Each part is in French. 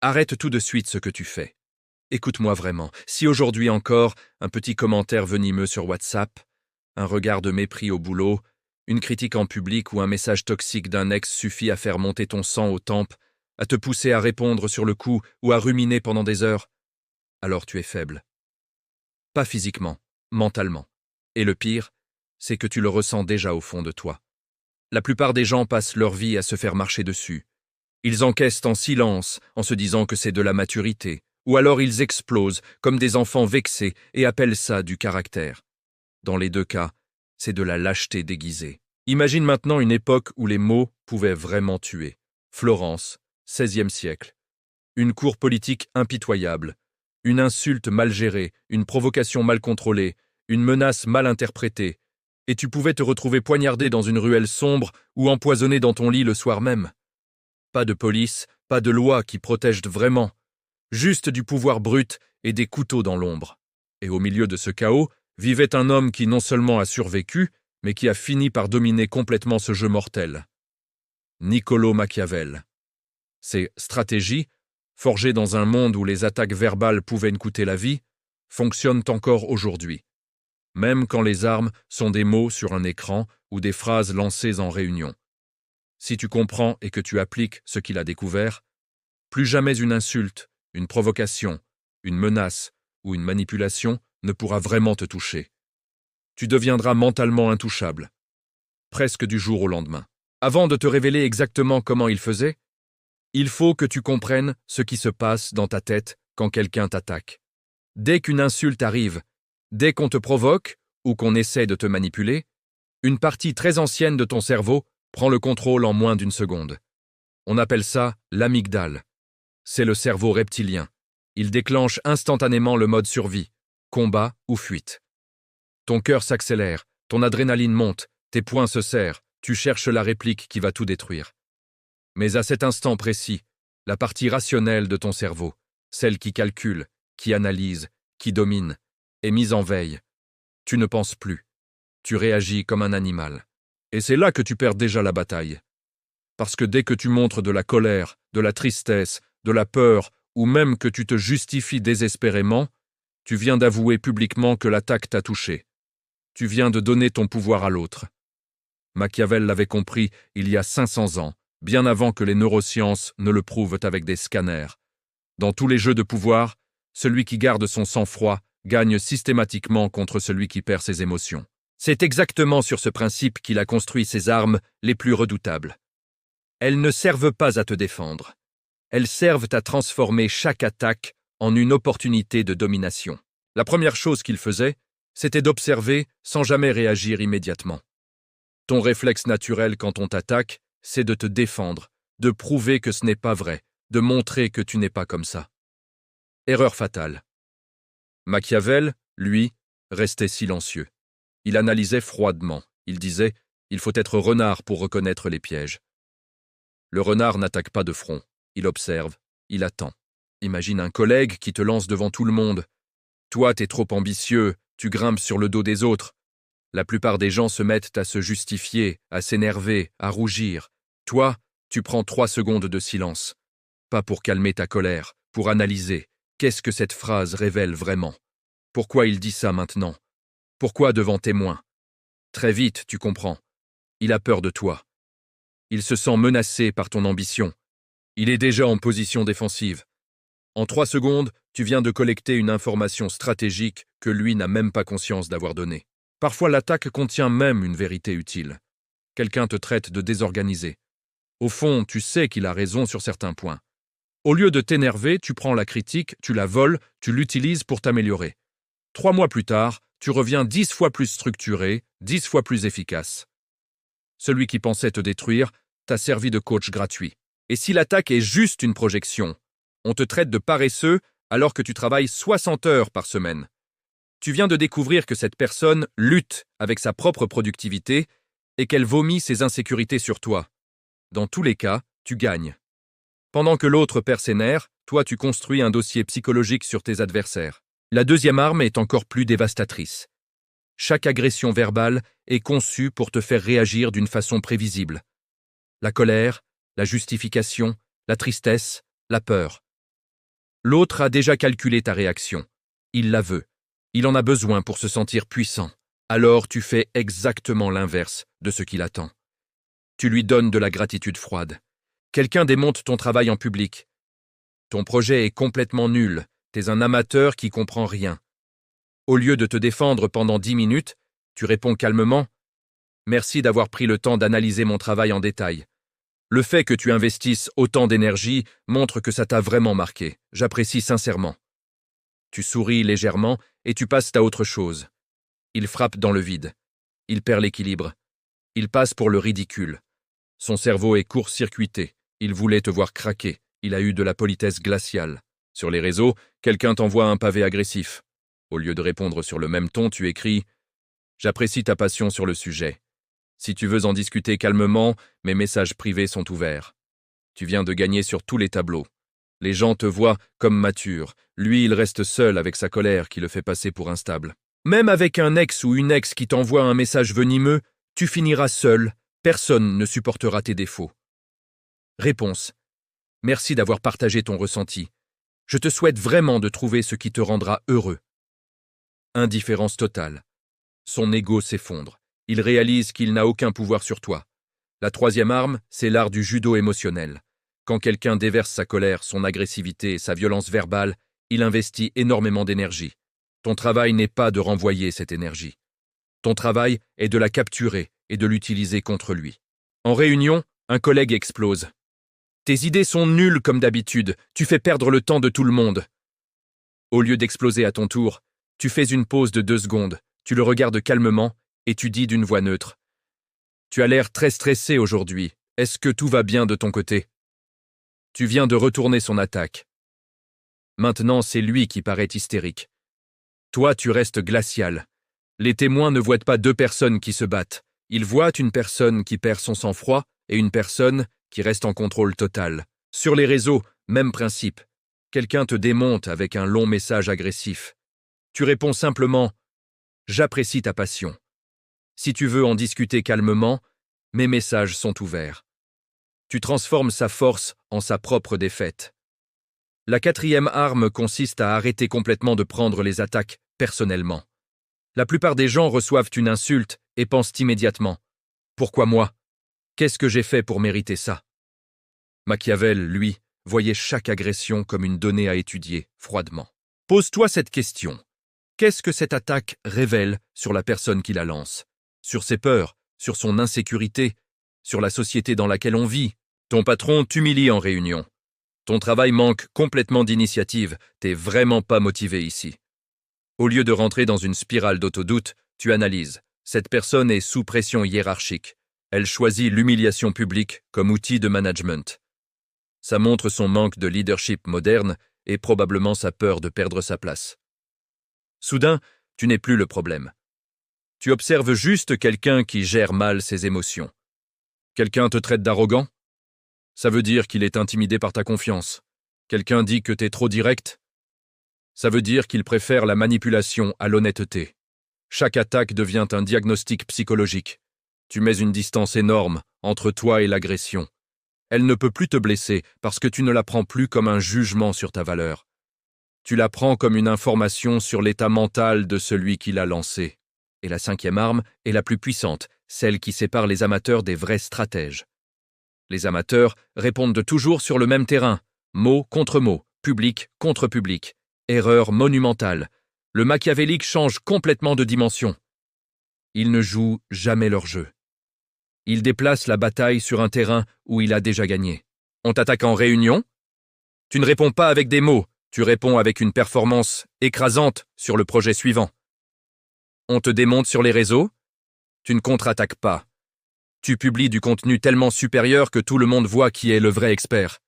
Arrête tout de suite ce que tu fais. Écoute-moi vraiment. Si aujourd'hui encore, un petit commentaire venimeux sur WhatsApp, un regard de mépris au boulot, une critique en public ou un message toxique d'un ex suffit à faire monter ton sang aux tempes, à te pousser à répondre sur le coup ou à ruminer pendant des heures, alors tu es faible. Pas physiquement, mentalement. Et le pire, c'est que tu le ressens déjà au fond de toi. La plupart des gens passent leur vie à se faire marcher dessus. Ils encaissent en silence, en se disant que c'est de la maturité, ou alors ils explosent, comme des enfants vexés, et appellent ça du caractère. Dans les deux cas, c'est de la lâcheté déguisée. Imagine maintenant une époque où les mots pouvaient vraiment tuer. Florence, XVIe siècle. Une cour politique impitoyable. Une insulte mal gérée, une provocation mal contrôlée, une menace mal interprétée. Et tu pouvais te retrouver poignardé dans une ruelle sombre ou empoisonné dans ton lit le soir même. Pas de police, pas de loi qui protège vraiment. Juste du pouvoir brut et des couteaux dans l'ombre. Et au milieu de ce chaos, vivait un homme qui non seulement a survécu, mais qui a fini par dominer complètement ce jeu mortel. Niccolò Machiavel. Ses stratégies, forgées dans un monde où les attaques verbales pouvaient coûter la vie, fonctionnent encore aujourd'hui. Même quand les armes sont des mots sur un écran ou des phrases lancées en réunion. Si tu comprends et que tu appliques ce qu'il a découvert, plus jamais une insulte, une provocation, une menace ou une manipulation ne pourra vraiment te toucher. Tu deviendras mentalement intouchable, presque du jour au lendemain. Avant de te révéler exactement comment il faisait, il faut que tu comprennes ce qui se passe dans ta tête quand quelqu'un t'attaque. Dès qu'une insulte arrive, dès qu'on te provoque ou qu'on essaie de te manipuler, une partie très ancienne de ton cerveau prend le contrôle en moins d'une seconde. On appelle ça l'amygdale. C'est le cerveau reptilien. Il déclenche instantanément le mode survie, combat ou fuite. Ton cœur s'accélère, ton adrénaline monte, tes poings se serrent, tu cherches la réplique qui va tout détruire. Mais à cet instant précis, la partie rationnelle de ton cerveau, celle qui calcule, qui analyse, qui domine, est mise en veille. Tu ne penses plus. Tu réagis comme un animal. Et c'est là que tu perds déjà la bataille. Parce que dès que tu montres de la colère, de la tristesse, de la peur, ou même que tu te justifies désespérément, tu viens d'avouer publiquement que l'attaque t'a touché. Tu viens de donner ton pouvoir à l'autre. Machiavel l'avait compris il y a 500 ans, bien avant que les neurosciences ne le prouvent avec des scanners. Dans tous les jeux de pouvoir, celui qui garde son sang-froid gagne systématiquement contre celui qui perd ses émotions. C'est exactement sur ce principe qu'il a construit ses armes les plus redoutables. Elles ne servent pas à te défendre. Elles servent à transformer chaque attaque en une opportunité de domination. La première chose qu'il faisait, c'était d'observer sans jamais réagir immédiatement. Ton réflexe naturel quand on t'attaque, c'est de te défendre, de prouver que ce n'est pas vrai, de montrer que tu n'es pas comme ça. Erreur fatale. Machiavel, lui, restait silencieux. Il analysait froidement. Il disait « Il faut être renard pour reconnaître les pièges ». Le renard n'attaque pas de front. Il observe, il attend. Imagine un collègue qui te lance devant tout le monde. Toi, t'es trop ambitieux, tu grimpes sur le dos des autres. La plupart des gens se mettent à se justifier, à s'énerver, à rougir. Toi, tu prends 3 secondes de silence. Pas pour calmer ta colère, pour analyser. Qu'est-ce que cette phrase révèle vraiment? Pourquoi il dit ça maintenant? Pourquoi devant témoins? Très vite, tu comprends. Il a peur de toi. Il se sent menacé par ton ambition. Il est déjà en position défensive. En 3 secondes, tu viens de collecter une information stratégique que lui n'a même pas conscience d'avoir donnée. Parfois, l'attaque contient même une vérité utile. Quelqu'un te traite de désorganisé. Au fond, tu sais qu'il a raison sur certains points. Au lieu de t'énerver, tu prends la critique, tu la voles, tu l'utilises pour t'améliorer. 3 mois plus tard, tu reviens 10 fois plus structuré, 10 fois plus efficace. Celui qui pensait te détruire t'a servi de coach gratuit. Et si l'attaque est juste une projection, on te traite de paresseux alors que tu travailles 60 heures par semaine. Tu viens de découvrir que cette personne lutte avec sa propre productivité et qu'elle vomit ses insécurités sur toi. Dans tous les cas, tu gagnes. Pendant que l'autre perd ses nerfs, toi tu construis un dossier psychologique sur tes adversaires. La deuxième arme est encore plus dévastatrice. Chaque agression verbale est conçue pour te faire réagir d'une façon prévisible. La colère, la justification, la tristesse, la peur. L'autre a déjà calculé ta réaction. Il la veut. Il en a besoin pour se sentir puissant. Alors tu fais exactement l'inverse de ce qu'il attend. Tu lui donnes de la gratitude froide. Quelqu'un démonte ton travail en public. Ton projet est complètement nul. T'es un amateur qui comprend rien. Au lieu de te défendre pendant 10 minutes, tu réponds calmement « Merci d'avoir pris le temps d'analyser mon travail en détail. Le fait que tu investisses autant d'énergie montre que ça t'a vraiment marqué. J'apprécie sincèrement. » Tu souris légèrement et tu passes à autre chose. Il frappe dans le vide. Il perd l'équilibre. Il passe pour le ridicule. Son cerveau est court-circuité. Il voulait te voir craquer. Il a eu de la politesse glaciale. Sur les réseaux, quelqu'un t'envoie un pavé agressif. Au lieu de répondre sur le même ton, tu écris « J'apprécie ta passion sur le sujet. Si tu veux en discuter calmement, mes messages privés sont ouverts. Tu viens de gagner sur tous les tableaux. Les gens te voient comme mature. Lui, il reste seul avec sa colère qui le fait passer pour instable. Même avec un ex ou une ex qui t'envoie un message venimeux, tu finiras seul. Personne ne supportera tes défauts. » Réponse. Merci d'avoir partagé ton ressenti. Je te souhaite vraiment de trouver ce qui te rendra heureux. Indifférence totale. Son ego s'effondre. Il réalise qu'il n'a aucun pouvoir sur toi. La troisième arme, c'est l'art du judo émotionnel. Quand quelqu'un déverse sa colère, son agressivité et sa violence verbale, il investit énormément d'énergie. Ton travail n'est pas de renvoyer cette énergie. Ton travail est de la capturer et de l'utiliser contre lui. En réunion, un collègue explose. Tes idées sont nulles comme d'habitude, tu fais perdre le temps de tout le monde. Au lieu d'exploser à ton tour, tu fais une pause de 2 secondes, tu le regardes calmement et tu dis d'une voix neutre. Tu as l'air très stressé aujourd'hui, est-ce que tout va bien de ton côté? Tu viens de retourner son attaque. Maintenant, c'est lui qui paraît hystérique. Toi, tu restes glacial. Les témoins ne voient pas 2 personnes qui se battent. Ils voient une personne qui perd son sang-froid et une personne qui reste en contrôle total. Sur les réseaux, même principe. Quelqu'un te démonte avec un long message agressif. Tu réponds simplement « J'apprécie ta passion. Si tu veux en discuter calmement, mes messages sont ouverts. » Tu transformes sa force en sa propre défaite. La 4e arme consiste à arrêter complètement de prendre les attaques personnellement. La plupart des gens reçoivent une insulte et pensent immédiatement « Pourquoi moi? Qu'est-ce que j'ai fait pour mériter ça ?» Machiavel, lui, voyait chaque agression comme une donnée à étudier froidement. Pose-toi cette question. Qu'est-ce que cette attaque révèle sur la personne qui la lance? Sur ses peurs, sur son insécurité, sur la société dans laquelle on vit? Ton patron t'humilie en réunion. Ton travail manque complètement d'initiative, t'es vraiment pas motivé ici. Au lieu de rentrer dans une spirale d'autodoute, tu analyses. Cette personne est sous pression hiérarchique. Elle choisit l'humiliation publique comme outil de management. Ça montre son manque de leadership moderne et probablement sa peur de perdre sa place. Soudain, tu n'es plus le problème. Tu observes juste quelqu'un qui gère mal ses émotions. Quelqu'un te traite d'arrogant? Ça veut dire qu'il est intimidé par ta confiance. Quelqu'un dit que t'es trop direct? Ça veut dire qu'il préfère la manipulation à l'honnêteté. Chaque attaque devient un diagnostic psychologique. Tu mets une distance énorme entre toi et l'agression. Elle ne peut plus te blesser parce que tu ne la prends plus comme un jugement sur ta valeur. Tu la prends comme une information sur l'état mental de celui qui l'a lancée. Et la 5e arme est la plus puissante, celle qui sépare les amateurs des vrais stratèges. Les amateurs répondent toujours sur le même terrain, mot contre mot, public contre public. Erreur monumentale. Le machiavélique change complètement de dimension. Ils ne jouent jamais leur jeu. Ils déplacent la bataille sur un terrain où il a déjà gagné. On t'attaque en réunion? Tu ne réponds pas avec des mots, tu réponds avec une performance écrasante sur le projet suivant. On te démonte sur les réseaux? Tu ne contre-attaques pas. Tu publies du contenu tellement supérieur que tout le monde voit qui est le vrai expert.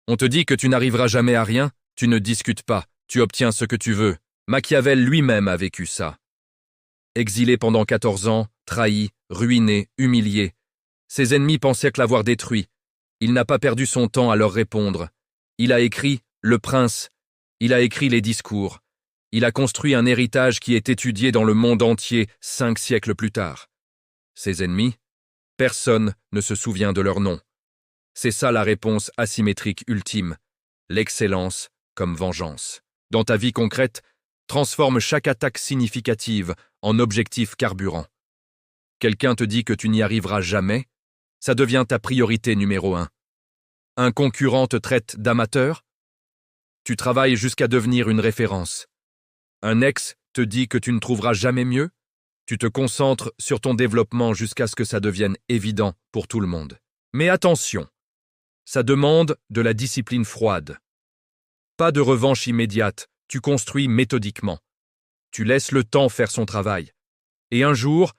On te dit que tu n'arriveras jamais à rien, tu ne discutes pas, tu obtiens ce que tu veux. Machiavel lui-même a vécu ça. Exilé pendant 14 ans, trahi, ruiné, humilié. Ses ennemis pensaient l'avoir détruit. Il n'a pas perdu son temps à leur répondre. Il a écrit « Le Prince ». Il a écrit les discours. Il a construit un héritage qui est étudié dans le monde entier 5 siècles plus tard. Ses ennemis? Personne ne se souvient de leur nom. C'est ça la réponse asymétrique ultime. L'excellence comme vengeance. Dans ta vie concrète, transforme chaque attaque significative en objectif carburant. Quelqu'un te dit que tu n'y arriveras jamais, ça devient ta priorité numéro 1. Un concurrent te traite d'amateur, tu travailles jusqu'à devenir une référence. Un ex te dit que tu ne trouveras jamais mieux, tu te concentres sur ton développement jusqu'à ce que ça devienne évident pour tout le monde. Mais attention, ça demande de la discipline froide. Pas de revanche immédiate, tu construis méthodiquement. Tu laisses le temps faire son travail. Et un jour,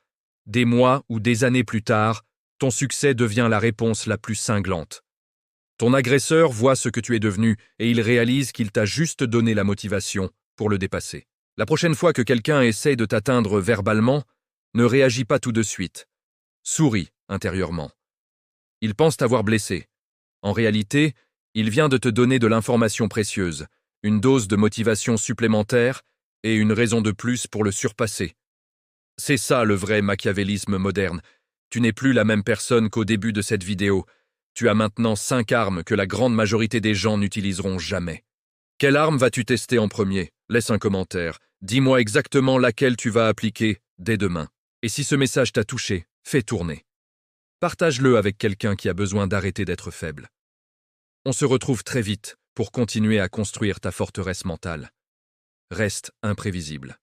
des mois ou des années plus tard, ton succès devient la réponse la plus cinglante. Ton agresseur voit ce que tu es devenu et il réalise qu'il t'a juste donné la motivation pour le dépasser. La prochaine fois que quelqu'un essaye de t'atteindre verbalement, ne réagis pas tout de suite. Souris intérieurement. Il pense t'avoir blessé. En réalité, il vient de te donner de l'information précieuse, une dose de motivation supplémentaire et une raison de plus pour le surpasser. C'est ça le vrai machiavélisme moderne. Tu n'es plus la même personne qu'au début de cette vidéo. Tu as maintenant 5 armes que la grande majorité des gens n'utiliseront jamais. Quelle arme vas-tu tester en premier? Laisse un commentaire. Dis-moi exactement laquelle tu vas appliquer dès demain. Et si ce message t'a touché, fais tourner. Partage-le avec quelqu'un qui a besoin d'arrêter d'être faible. On se retrouve très vite pour continuer à construire ta forteresse mentale. Reste imprévisible.